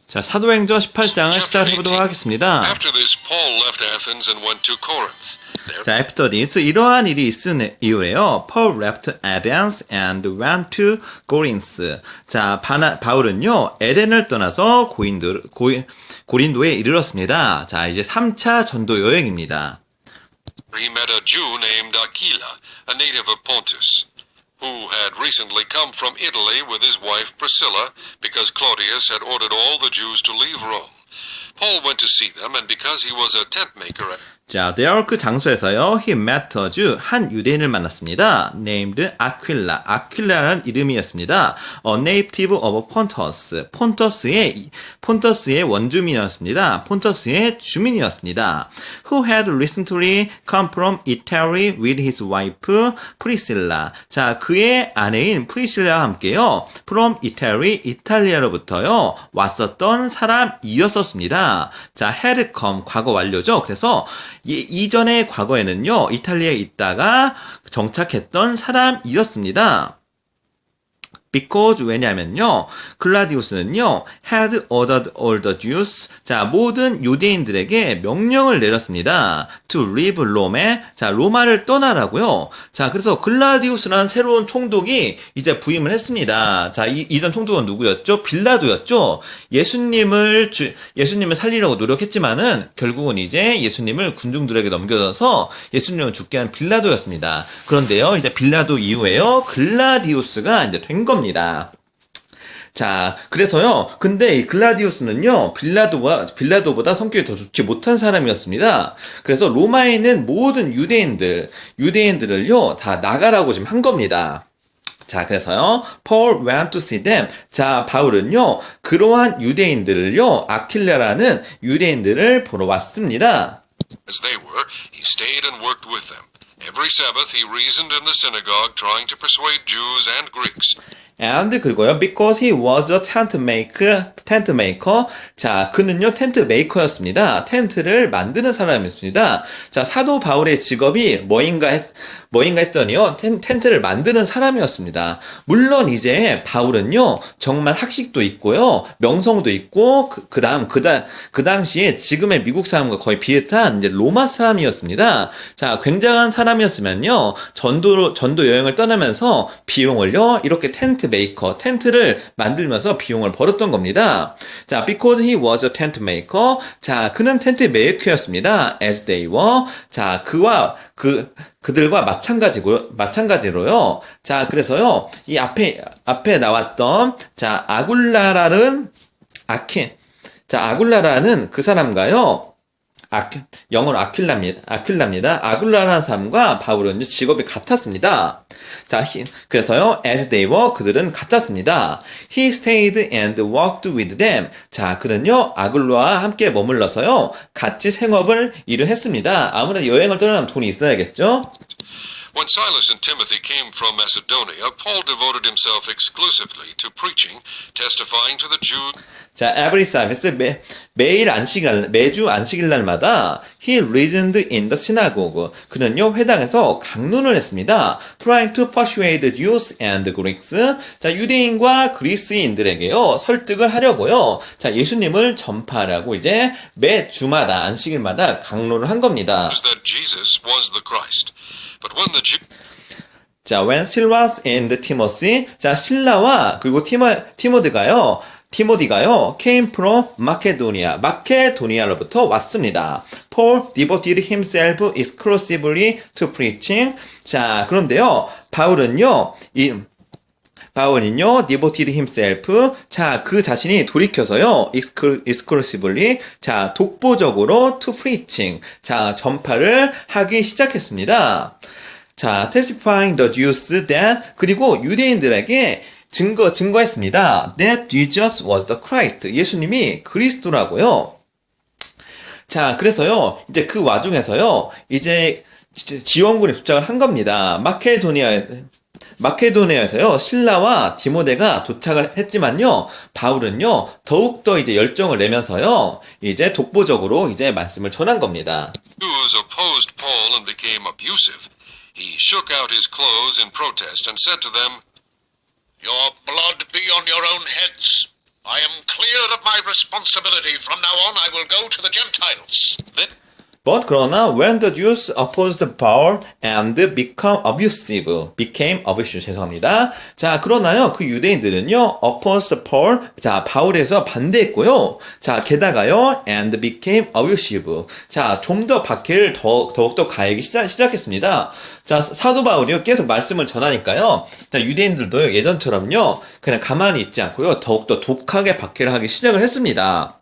자, 사도행전 18장을 시작해보도록 하겠습니다. After this, Paul left Athens and went to Corinth. 자, after this, 이러한 일이 있은 이후에요. Paul left Athens and went to Corinth. 자, 바울은요, 에덴을 떠나서 고린도에 이르렀습니다. 자, 이제 3차 전도 여행입니다. He met a Jew named Aquila, a native of Pontus, who had recently come from Italy with his wife Priscilla because Claudius had ordered all the Jews to leave Rome. Paul went to see them, and because he was a tent maker 자, there 그 장소에서요, he met a Jew, 한 유대인을 만났습니다. named Aquila. 아퀴라라는 이름이었습니다. A native of Pontus. 폰터스의 원주민이었습니다. 폰터스의 주민이었습니다. Who had recently come from Italy with his wife Priscilla. 자, 그의 아내인 프리실라와 함께요, from Italy, 이탈리아로부터요, 왔었던 사람이었었습니다. 자, had come, 과거 완료죠. 그래서 이전의 과거에는요, 이탈리아에 있다가 정착했던 사람이었습니다. Because 왜냐면요, 글라디우스는요, had ordered all the Jews, 자, 모든 유대인들에게 명령을 내렸습니다. To leave Rome, 자, 로마를 떠나라고요. 자, 그래서 글라디우스라는 새로운 총독이 이제 부임을 했습니다. 자, 이전 총독은 누구였죠? 빌라도였죠. 예수님을 살리려고 노력했지만은 결국은 이제 예수님을 군중들에게 넘겨줘서 예수님을 죽게 한 빌라도였습니다. 그런데요, 이제 빌라도 이후에요, 글라디우스가 이제 된 겁니다. 자, 그래서요, 근데 이 글라디우스는요, 빌라도보다 성격이 더 좋지 못한 사람이었습니다. 그래서 로마에 있는 모든 유대인들을요, 다 나가라고 지금 한 겁니다. 자, 그래서요, Paul went to see them. 자, 바울은요, 그러한 유대인들을요, 아킬라라는 유대인들을 보러 왔습니다. as they were. He stayed and worked with them. Every Sabbath he reasoned in the synagogue, trying to persuade Jews and Greeks. And 그리고요, because he was a tent maker. 자, 그는요, 텐트 메이커였습니다. 텐트를 만드는 사람이었습니다. 자, 사도 바울의 직업이 뭐인가 했더니요, 텐트를 만드는 사람이었습니다. 물론 이제 바울은요, 정말 학식도 있고요, 명성도 있고, 그 당시에 지금의 미국 사람과 거의 비슷한 이제 로마 사람이었습니다. 자, 굉장한 사람이었으면요, 전도 여행을 떠나면서 비용을요, 이렇게 텐트를 만들면서 비용을 벌었던 겁니다. 자, because he was a tent maker. 자, 그는 텐트 메이커였습니다. as they were. 자, 그들과 마찬가지로요. 자, 그래서요, 이 앞에 나왔던, 자, 아굴라라는 그 사람과요, 영어로 아킬라입니다. 아굴라라는 사람과 바울은 직업이 같았습니다. 자, 그래서요, as they were, 그들은 같았습니다. He stayed and worked with them. 자, 그는요, 아굴라와 함께 머물러서요, 같이 일을 했습니다. 아무래도 여행을 떠나면 돈이 있어야겠죠? When Silas and Timothy came from Macedonia, Paul devoted himself exclusively to preaching, testifying to the Jews. 자, every Sabbath, 매주 안식일 날마다 he reasoned in the synagogue. 그는요, 회당에서 강론을 했습니다. Trying to persuade the Jews and Greeks. 자, 유대인과 그리스인들에게요, 설득을 하려고요. 자, 예수님을 전파하라고 이제 매 주마다, 안식일마다 강론을 한 겁니다. That Jesus was the Christ. But when the 자, when Silas and Timothy, 자, 신라와 그리고 티모디가요, came from 마케도니아로부터 왔습니다. Paul devoted himself exclusively to preaching. 자, 그런데요, 바울은요, devoted himself. 자, 그 자신이 돌이켜서요, exclusively. 자, 독보적으로 to preaching. 자, 전파를 하기 시작했습니다. 자, testifying the Jews that, 그리고 유대인들에게 증거했습니다. That Jesus was the Christ. 예수님이 그리스도라고요. 자, 그래서요, 이제 그 와중에서요, 이제 지원군이 도착을 한 겁니다. 마케도니아에서요, 신라와 디모데가 도착을 했지만요, 바울은요, 더욱더 이제 열정을 내면서요, 이제 독보적으로 이제 말씀을 전한 겁니다. Jews opposed Paul and became abusive. He shook out his clothes in protest and said to them, Your blood be on your own heads. I am clear shoulder of my responsibility. From now on, I will go to the Gentiles. Then But 그러나 when the Jews opposed Paul and became abusive, 죄송합니다. 자, 그러나요, 그 유대인들은요, opposed Paul, 자, 바울에서 반대했고요. 자, 게다가요, and became abusive. 자, 좀 더 박해를 더욱더 가하기 시작했습니다. 자, 사도 바울이요, 계속 말씀을 전하니까요. 자, 유대인들도 예전처럼요, 그냥 가만히 있지 않고요, 더욱더 독하게 박해를 하기 시작을 했습니다.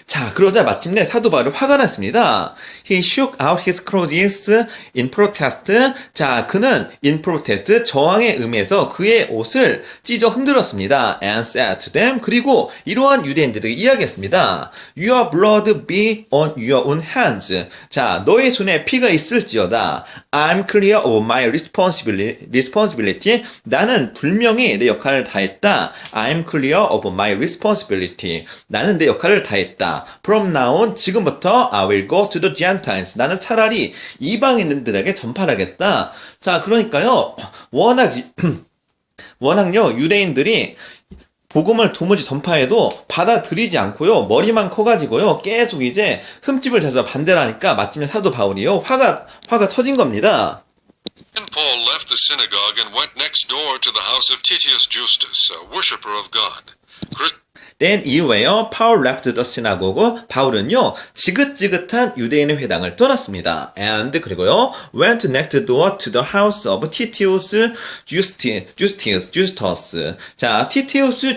자, 그러자 마침내 사도 바울이 화가 났습니다. He shook out his clothes in protest. 자, 그는 in protest, 저항의 의미에서 그의 옷을 찢어 흔들었습니다. And said to them, 그리고 이러한 유대인들에게 이야기했습니다. Your blood be on your own hands. 자, 너의 손에 피가 있을지어다. I'm clear of my responsibility. 나는 분명히 내 역할을 다했다. I'm clear of my responsibility. 나는 내 역할을 다했다. From now on, 지금부터 I will go to the Gentiles. 나는 차라리 이방인들에게 전파하겠다. 자, 그러니까요, 워낙요, 유대인들이 복음을 도무지 전파해도 받아들이지 않고요, 머리만 커가지고요, 계속 이제 흠집을 찾아 반대를 하니까 마침내 사도 바울이요, 화가 터진 겁니다. And Paul left the synagogue and went next door to the house of Titius Justus, a worshipper of God. Then 이후에요, Paul left the synagogue. 바울은요, 지긋지긋한 유대인의 회당을 떠났습니다. And 그리고요, went next door to the house of Titius Justus. 자, Titius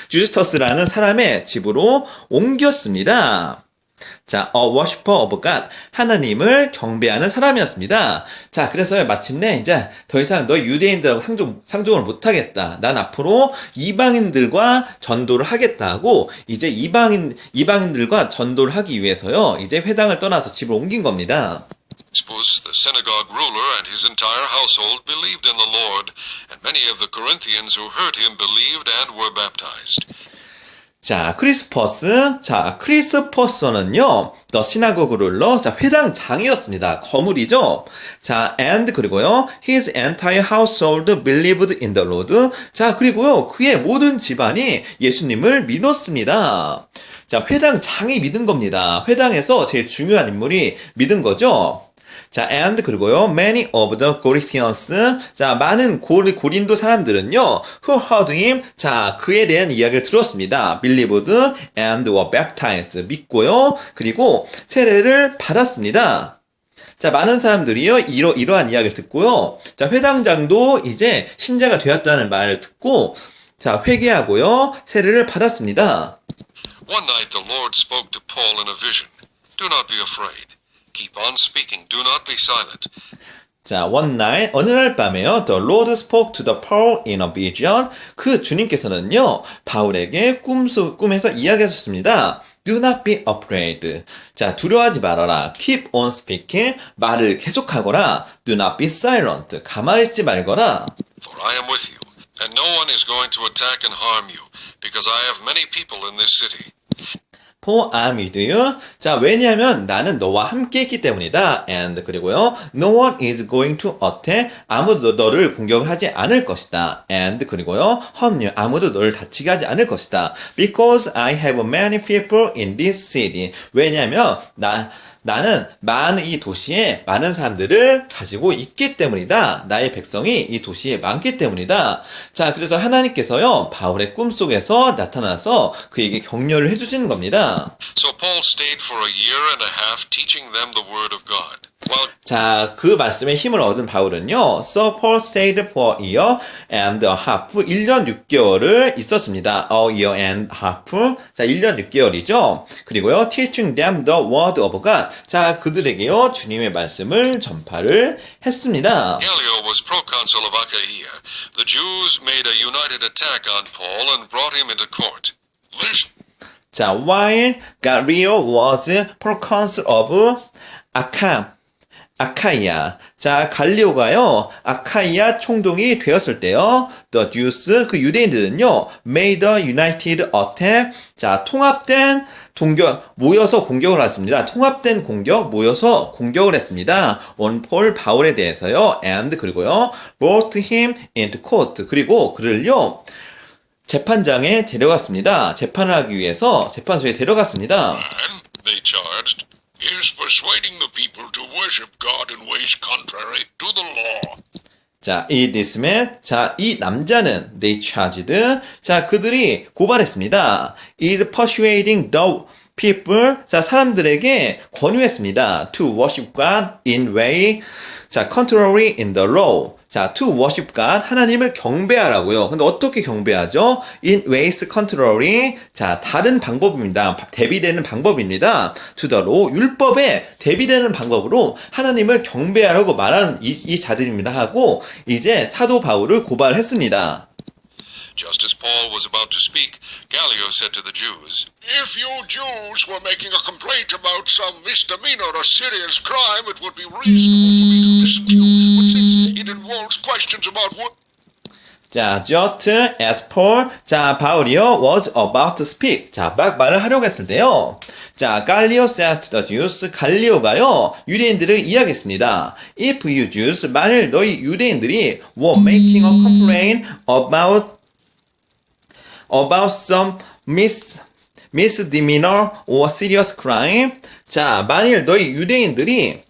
Justus라는 사람의 집으로 옮겼습니다. 자, a worshiper of God, 하나님을 경배하는 사람이었습니다. 자, 그래서 마침내 이제 더 이상 너 유대인들하고 상종을 못하겠다. 난 앞으로 이방인들과 전도를 하겠다고 이제 이방인들과 전도를 하기 위해서요, 이제 회당을 떠나서 집을 옮긴 겁니다. Crispus, the synagogue ruler, and his entire household believed in the Lord, and many of the Corinthians who heard him believed and were baptized. 자, 크리스퍼스는요, the synagogue ruler, 자, 회당장이었습니다. 거물이죠. 자, and 그리고요, his entire household believed in the Lord. 자, 그리고요, 그의 모든 집안이 예수님을 믿었습니다. 자, 회당장이 믿은 겁니다. 회당에서 제일 중요한 인물이 믿은 거죠. 자, and 그리고요, many of the Corinthians, 자, 많은 고린도 사람들은요, who heard him, 자, 그에 대한 이야기를 들었습니다. believed and were baptized, 믿고요, 그리고 세례를 받았습니다. 자, 많은 사람들이요, 이러한 이야기를 듣고요, 자, 회당장도 이제 신자가 되었다는 말을 듣고, 자, 회개하고요, 세례를 받았습니다. One night the Lord spoke to Paul in a vision. Do not be afraid. Keep on speaking. Do not be silent. 자, one night, 어느 날 밤에요, the Lord spoke to the Paul in a vision. 그 주님께서는요, 바울에게 꿈에서 이야기하셨습니다. Do not be afraid. 자, 두려워하지 말아라. Keep on speaking. 말을 계속하거라. Do not be silent. 가만히 있지 말거라. For I am with you, and no one is going to attack and harm you, because I have many people in this city. For I'm with you. 자, 왜냐하면 나는 너와 함께 있기 때문이다. And 그리고요, no one is going to attack. 아무도 너를 공격하지 않을 것이다. And 그리고요, harm you. 아무도 너를 다치게 하지 않을 것이다. Because I have many people in this city. 왜냐하면 나는 이 도시에 많은 사람들을 가지고 있기 때문이다. 나의 백성이 이 도시에 많기 때문이다. 자, 그래서 하나님께서요, 바울의 꿈속에서 나타나서 그에게 격려를 해주시는 겁니다. So Paul stayed for a year and a half teaching them the word of God. 자, 그 말씀에 힘을 얻은 바울은요, So Paul stayed for a year and a half, 1년 6개월을 있었습니다. A year and a half, 자, 1년 6개월이죠. 그리고요, teaching them the word of God, 자, 그들에게요, 주님의 말씀을 전파를 했습니다. Gallio was proconsul of Achaia. The Jews made a united attack on Paul and brought him into court. 자, while Gallio was proconsul of 아카이아. 자, 갈리오가요, 아카이아 총독이 되었을 때요, the Jews, 그 유대인들은요, made a united attack. 자, 모여서 공격을 했습니다. 통합된 모여서 공격을 했습니다. on Paul, 바울에 대해서요, and 그리고요, brought him into court. 그리고 그를요, 재판장에 데려갔습니다. 재판을 하기 위해서 재판소에 데려갔습니다. Man, they charged, is persuading the people to worship God in ways contrary to the law. 자, this man, 자, 이 남자는 they charged, 자, 그들이 고발했습니다. is persuading the people, 자, 사람들에게 권유했습니다. to worship God in way, 자, contrary in the law. 자, to worship God, 하나님을 경배하라고요. 근데 어떻게 경배하죠? in ways contrary, 자, 다른 방법입니다. 대비되는 방법입니다. to the law, 율법에 대비되는 방법으로 하나님을 경배하라고 말한 이 자들입니다 하고 이제 사도 바울을 고발했습니다. Just as Paul was about to speak, Gallio said to the Jews, if you Jews were making a complaint about some misdemeanor or serious crime, it would be reasonable for me to listen to you. But since it involves questions about what... 자, just as Paul, 자, 바울이요, was about to speak. 자, 막 말을 하려고 했을 때요. 자, 갈리오 said to the Jews, 갈리오가요, 유대인들을 이야기했습니다. If you Jews, 만일 너희 유대인들이 were making a complaint about some misdemeanor or serious crime. 자, 만일 너희 유대인들이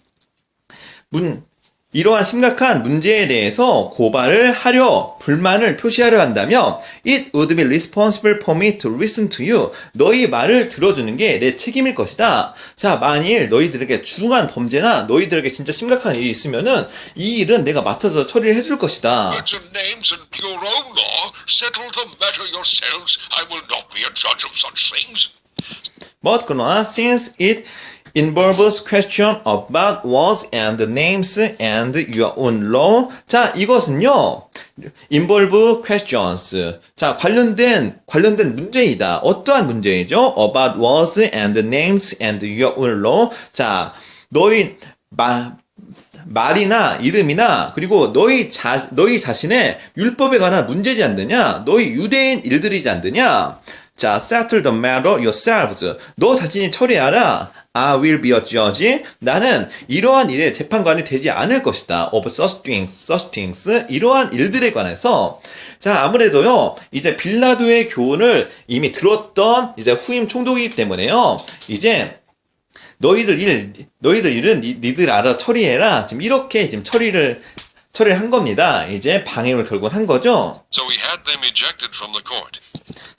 이러한 심각한 문제에 대해서 고발을 하려, 불만을 표시하려 한다면 it would be responsible for me to listen to you. 너희 말을 들어주는 게 내 책임일 것이다. 자, 만일 너희들에게 중한 범죄나 너희들에게 진짜 심각한 일이 있으면은 이 일은 내가 맡아서 처리를 해줄 것이다. Mention names and your own law. Settle the matter yourselves. I will not be a judge of such things. But 그러나 since it involves question about words and names and your own law. 자, 이것은요, involve questions. 자, 관련된 문제이다. 어떠한 문제이죠? About words and names and your own law. 자, 너희 말이나 이름이나 그리고 너희 자신의 율법에 관한 문제지 않느냐? 너희 유대인 일들이지 않느냐? 자, settle the matter yourselves. 너 자신이 처리하라. I will be a judge. 나는 이러한 일에 재판관이 되지 않을 것이다. Of such things. 이러한 일들에 관해서. 자, 아무래도요, 이제 빌라도의 교훈을 이미 들었던 이제 후임 총독이기 때문에요. 이제 너희들 일은 니들 알아 처리해라. 지금 이렇게 지금 처리를 한 겁니다. 이제 방임을 결국 한 거죠. So he had them ejected from the court.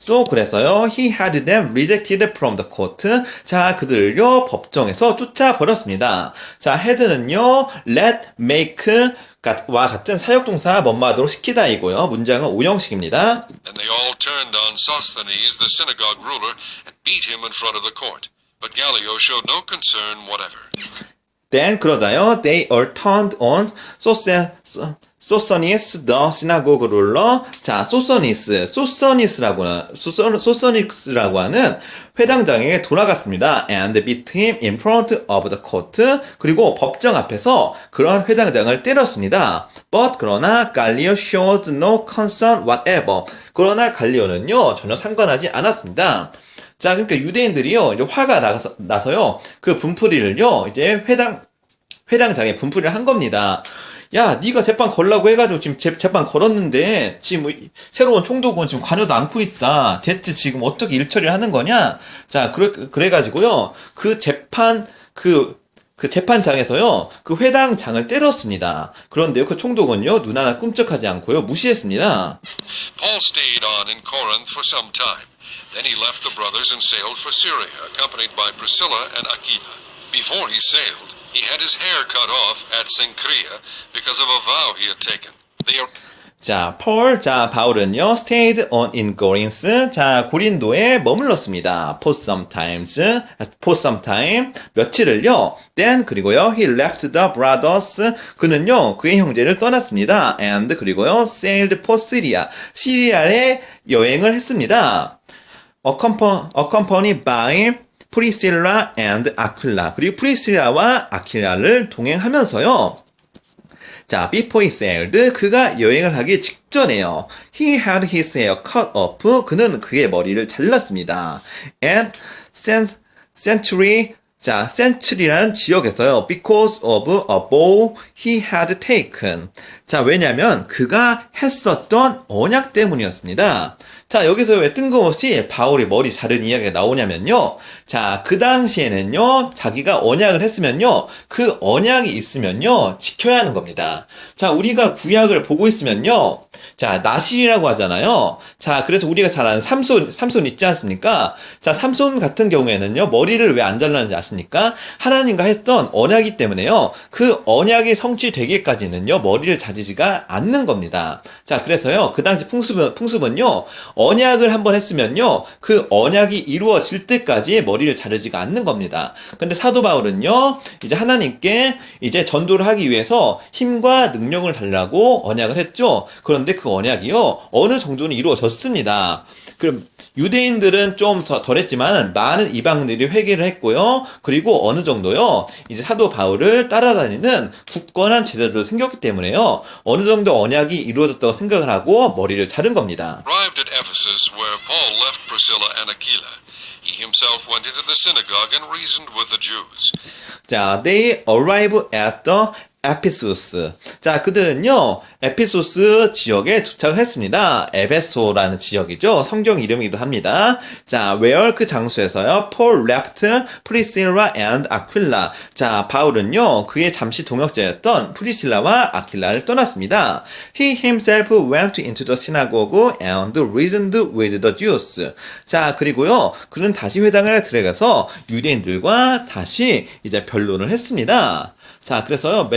So 그래서요, he had them rejected from the court. 자, 그들을요, 법정에서 쫓아버렸습니다. 자, had는요, let, make, 와 같은 사역동사 뭐뭐하도록 시키다이고요. 문장은 오형식입니다. And they all turned on Sosthenes, the synagogue ruler, and beat him in front of the court. But Gallio showed no concern whatever. Then 그러자요, they all turned on Sosthenes, the synagogue ruler. 자, 소서니스라고 하는 회당장에게 돌아갔습니다. And beat him in front of the court. 그리고 법정 앞에서 그런 회당장을 때렸습니다. But 그러나 갈리오 showed no concern whatever. 그러나 갈리오는요, 전혀 상관하지 않았습니다. 자, 그러니까 유대인들이요, 이제 화가 나서요, 그 분풀이를요, 이제 회당장에 분풀이를 한 겁니다. 야, 네가 재판 걸라고 해가지고 지금 재판 걸었는데 지금 뭐 새로운 총독은 지금 관여도 않고 있다. 대체 지금 어떻게 일처리를 하는 거냐? 자, 그래가지고요, 그 재판장에서요, 그 회당장을 때렸습니다. 그런데요, 그 총독은요, 눈 하나 꿈쩍하지 않고요, 무시했습니다. Paul stayed on in Corinth for some time. Then he left the brothers and sailed for Syria, accompanied by Priscilla and Aquila. Before he sailed, he had his hair cut off at Cenchrea because of a vow he had taken. 자, 바울은요, stayed on in Corinth. 자, 고린도에 머물렀습니다. for some time. 며칠을요. Then, 그리고요, he left the brothers. 그는요, 그의 형제를 떠났습니다. And, 그리고요, sailed for Syria. 시리아에 여행을 했습니다. accompanied by Priscilla and Aquila. 그리고 프리실라와 아킬라를 동행하면서요. 자, before he sailed, 그가 여행을 하기 직전에요. He had his hair cut off. 그는 그의 머리를 잘랐습니다. And century 자, century라는 지역에서요. because of a vow he had taken. 자, 왜냐면 그가 했었던 언약 때문이었습니다. 자, 여기서 왜 뜬금없이 바울이 머리 자른 이야기가 나오냐면요. 자, 그 당시에는요, 자기가 언약을 했으면요, 그 언약이 있으면요, 지켜야 하는 겁니다. 자, 우리가 구약을 보고 있으면요, 자, 나실이라고 하잖아요. 자, 그래서 우리가 잘 아는 삼손 있지 않습니까? 자, 삼손 같은 경우에는요, 머리를 왜 안 잘랐는지 아십니까? 하나님과 했던 언약이기 때문에요, 그 언약이 성취되기까지는요, 머리를 자르지가 않는 겁니다. 자, 그래서요, 그 당시 풍습은요, 언약을 한번 했으면요, 그 언약이 이루어질 때까지 머리를 자르지가 않는 겁니다. 근데 사도 바울은요, 이제 하나님께 이제 전도를 하기 위해서 힘과 능력을 달라고 언약을 했죠. 그런데 그 언약이요, 어느 정도는 이루어졌습니다. 그럼 유대인들은 좀 덜 했지만 많은 이방인들이 회개를 했고요. 그리고 어느 정도요, 이제 사도 바울을 따라다니는 굳건한 제자들 생겼기 때문에요, 어느 정도 언약이 이루어졌다고 생각을 하고 머리를 자른 겁니다. Arrived at Ephesus, where Paul left Priscilla and Aquila, he himself went into the synagogue and reasoned with the Jews. 자, they arrive at the 에피소스. 자, 그들은요, 에피소스 지역에 도착을 했습니다. 에베소라는 지역이죠. 성경 이름이기도 합니다. 자, where 그 장소에서요, Paul left Priscilla and Aquila. 자, 바울은요, 그의 잠시 동역자였던 프리실라와 아킬라를 떠났습니다. He himself went into the synagogue and reasoned with the Jews. 자, 그리고요, 그는 다시 회당에 들어가서 유대인들과 다시 이제 변론을 했습니다. 자, 그래서요,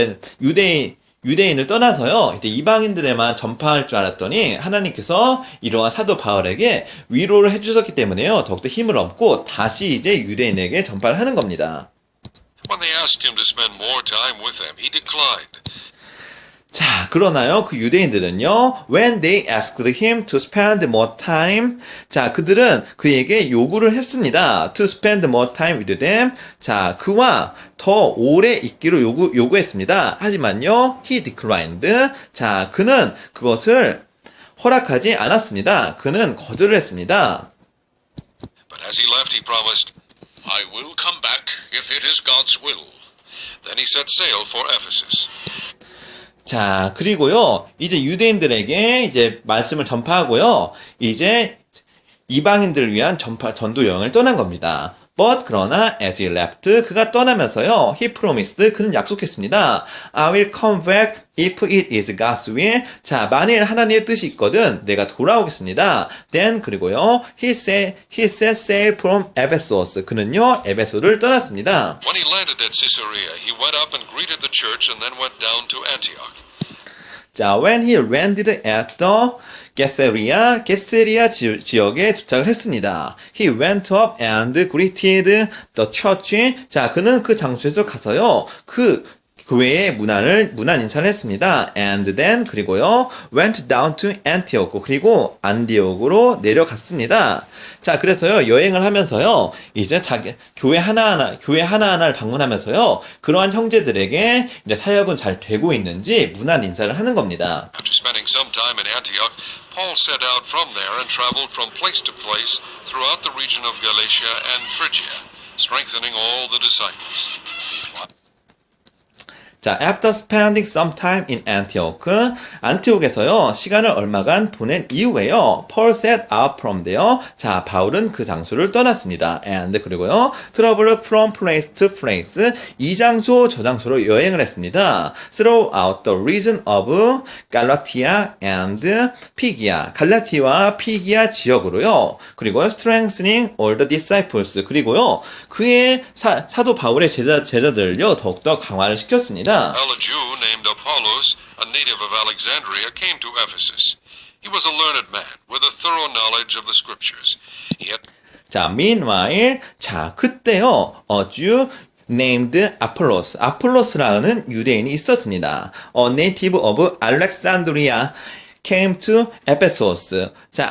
유대인을 떠나서요, 이제 이방인들에만 전파할 줄 알았더니 하나님께서 이러한 사도 바울에게 위로를 해주셨기 때문에요, 더욱더 힘을 얻고 다시 이제 유대인에게 전파를 하는 겁니다. When they asked him to spend more time with them, he declined. 자, 그러나요, 그 유대인들은요, when they asked him to spend more time, 자, 그들은 그에게 요구를 했습니다. to spend more time with them. 자, 그와 더 오래 있기로 요구했습니다. 하지만요, he declined. 자, 그는 그것을 허락하지 않았습니다. 그는 거절을 했습니다. But as he left, he promised, I will come back if it is God's will. Then he set sail for Ephesus. 자, 그리고요, 이제 유대인들에게 이제 말씀을 전파하고요, 이제 이방인들을 위한 전도 여행을 떠난 겁니다. But 그러나 as he left, 그가 떠나면서요, he promised, 그는 약속했습니다. I will come back if it is God's will. 자, 만일 하나님의 뜻이 있거든 내가 돌아오겠습니다. Then 그리고요, he set sail from Ephesus. 그는요, 에베소를 떠났습니다. When he landed at Caesarea, he went up and greeted the church and then went down to Antioch. 자, when he landed at the 게세리아 지역에 도착을 했습니다. He went up and greeted the church. 자, 그는 그 장소에서 가서요, 그 교회의 문안 인사를 했습니다. And then 그리고요, went down to Antioch. 그리고 안디옥으로 내려갔습니다. 자, 그래서요, 여행을 하면서요, 이제 교회 하나하나를 방문하면서요, 그러한 형제들에게 이제 사역은 잘 되고 있는지 문안 인사를 하는 겁니다. After spending some time in Antioch, Paul set out from there and traveled from place to place throughout the region of Galatia and Phrygia, strengthening all the disciples. 자, after spending some time in Antioch, 안티옥에서요, 시간을 얼마간 보낸 이후에요, Paul set out from there. 자, 바울은 그 장소를 떠났습니다. And 그리고요, travel from place to place. 이 장소 저 장소로 여행을 했습니다. Throughout the region of Galatia and Phrygia. 갈라티아와 피기아 지역으로요. 그리고요, strengthening all the disciples. 그리고요, 그의 사도 바울의 제자들을요, 더욱더 강화를 시켰습니다. A Jew named Apollos, a native of Alexandria, came to Ephesus. He was a learned man with a thorough knowledge of the scriptures. He had 자, meanwhile, 자, 그때요, a Jew named Apollos. 아폴로스라는 유대인이 있었습니다. A native of Alexandria came to Ephesus. 자,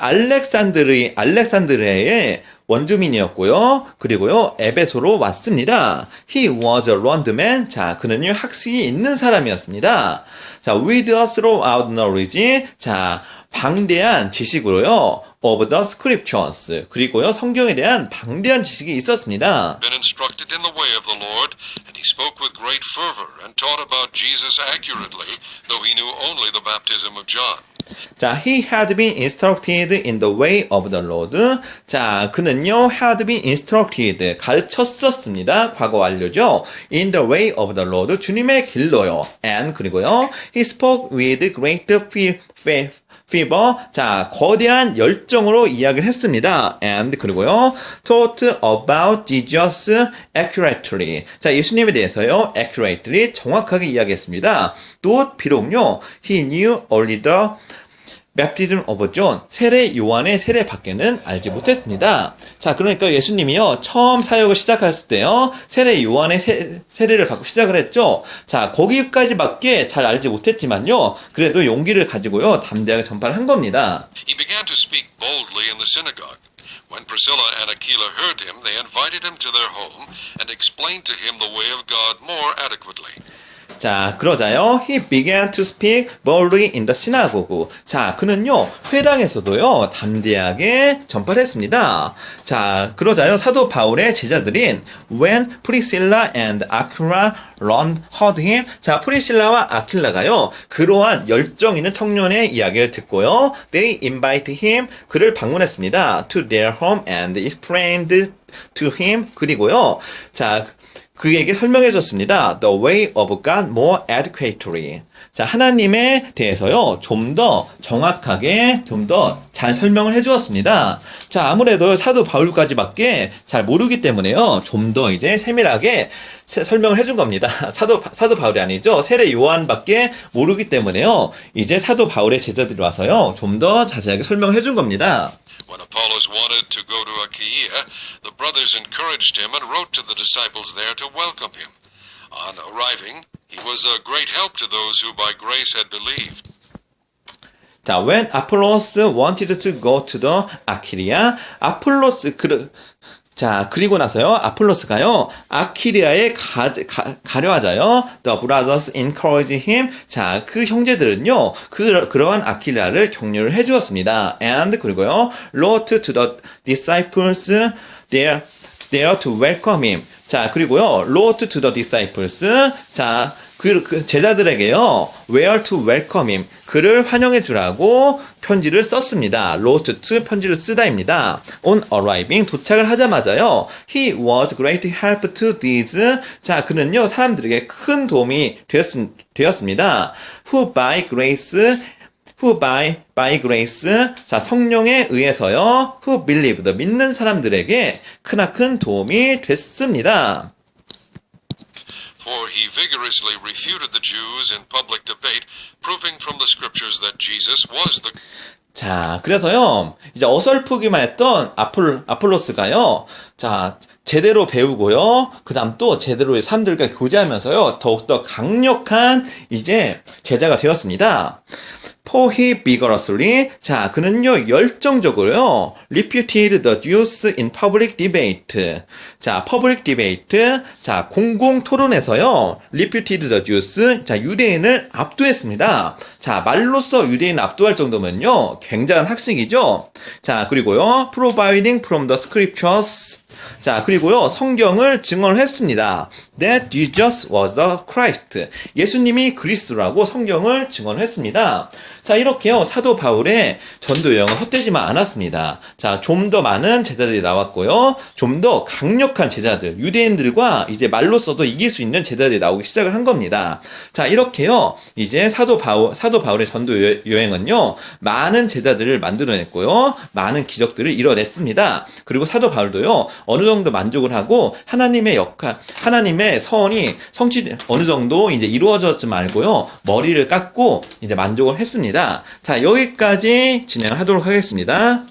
알렉산드리아의 원주민이었고요. 그리고요, 에베소로 왔습니다. He was a learned man. 자, 그는요, 학식이 있는 사람이었습니다. 자, with a thorough knowledge. 자, 방대한 지식으로요. of the scriptures. 그리고요. 성경에 대한 방대한 지식이 있었습니다. Been instructed in the way of the Lord, and he spoke with great fervor and taught about Jesus accurately, though he knew only the baptism of John. 자, he had been instructed in the way of the Lord. 자, 그는요, had been instructed, 가르쳤었습니다. 과거 완료죠. in the way of the Lord, 주님의 길로요. and, 그리고요, he spoke with great fever, 자, 거대한 열정으로 이야기를 했습니다. and, 그리고요, taught about Jesus accurately. 자, 예수님에 대해서요, accurately, 정확하게 이야기했습니다. 또, 비록요, he knew only the baptism of John, 세례 요한의 세례밖에는 알지 못했습니다. 자, 그러니까 예수님이요, 처음 사역을 시작했을 때요, 세례 요한의 세례를 받고 시작을 했죠. 자, 거기까지밖에 잘 알지 못했지만요, 그래도 용기를 가지고요, 담대하게 전파를 한 겁니다. He began to speak boldly in the synagogue. When Priscilla and Aquila heard him, they invited him to their home and explained to him the way of God more adequately. 자, 그러자요, he began to speak boldly in the synagogue. 자, 그는요, 회당에서도요, 담대하게 전파를 했습니다. 자, 그러자요, 사도 바울의 제자들인 when Priscilla and Aquila heard him. 자, 프리실라와 아킬라가요, 그러한 열정 있는 청년의 이야기를 듣고요, they invited him, 그를 방문했습니다. to their home and explained to him. 그리고요, 자, 그에게 설명해 줬습니다. The way of God more adequately. 자, 하나님에 대해서요, 좀 더 정확하게, 좀 더 잘 설명을 해 주었습니다. 자, 아무래도 사도 바울까지밖에 잘 모르기 때문에요, 좀 더 이제 세밀하게 설명을 해 준 겁니다. 사도 바울이 아니죠. 세례 요한밖에 모르기 때문에요, 이제 사도 바울의 제자들이 와서요, 좀 더 자세하게 설명을 해 준 겁니다. When Apollos wanted to go to Achaia, the brothers encouraged him and wrote to the disciples there to welcome him. On arriving, he was a great help to those who by grace had believed. 자, when Apollos wanted to go to the Achaia, 자, 그리고 나서요, 아폴로스가요, 아키리아에 가려 하자요, the brothers encouraged him. 자, 그 형제들은요, 그러한 아키리아를 격려를 해 주었습니다. and, 그리고요, wrote to the disciples there to welcome him. 자, 그리고요, wrote to the disciples. 자, 그 제자들에게요, where to welcome him, 그를 환영해 주라고 편지를 썼습니다. wrote to, 편지를 쓰다입니다. on arriving, 도착을 하자마자요, he was great help to these. 자, 그는요, 사람들에게 큰 도움이 되었습니다. who by grace, 자, 성령에 의해서요, who believed, 믿는 사람들에게 크나큰 도움이 됐습니다. For he vigorously refuted the Jews in public debate, proving from the scriptures that Jesus was the 자, 그래서요, 이제 어설프기만 했던 아폴로스가요, 자, 제대로 배우고요, 그 다음 또 제대로 사람들과 교제하면서요, 더욱더 강력한 이제 제자가 되었습니다. For he vigorously, 자, 그는요, 열정적으로요, refuted the Jews in public debate. 자, public debate, 자, 공공 토론에서요, refuted the Jews, 자, 유대인을 압도했습니다. 자, 말로써 유대인을 압도할 정도면요, 굉장한 학식이죠. 자, 그리고요, providing from the scriptures. 자, 그리고요, 성경을 증언을 했습니다. That Jesus was the Christ. 예수님이 그리스도라고 성경을 증언을 했습니다. 자, 이렇게요, 사도 바울의 전도 여행은 헛되지만 않았습니다. 자, 좀 더 많은 제자들이 나왔고요, 좀 더 강력한 제자들, 유대인들과 이제 말로써도 이길 수 있는 제자들이 나오기 시작을 한 겁니다. 자, 이렇게요, 이제 사도 바울의 전도 여행은요, 많은 제자들을 만들어냈고요, 많은 기적들을 이뤄냈습니다. 그리고 사도 바울도요, 어느 정도 만족을 하고 하나님의 역할, 하나님의 서원이 어느 정도 이제 이루어졌지 말고요, 머리를 깎고 이제 만족을 했습니다. 자, 여기까지 진행을 하도록 하겠습니다.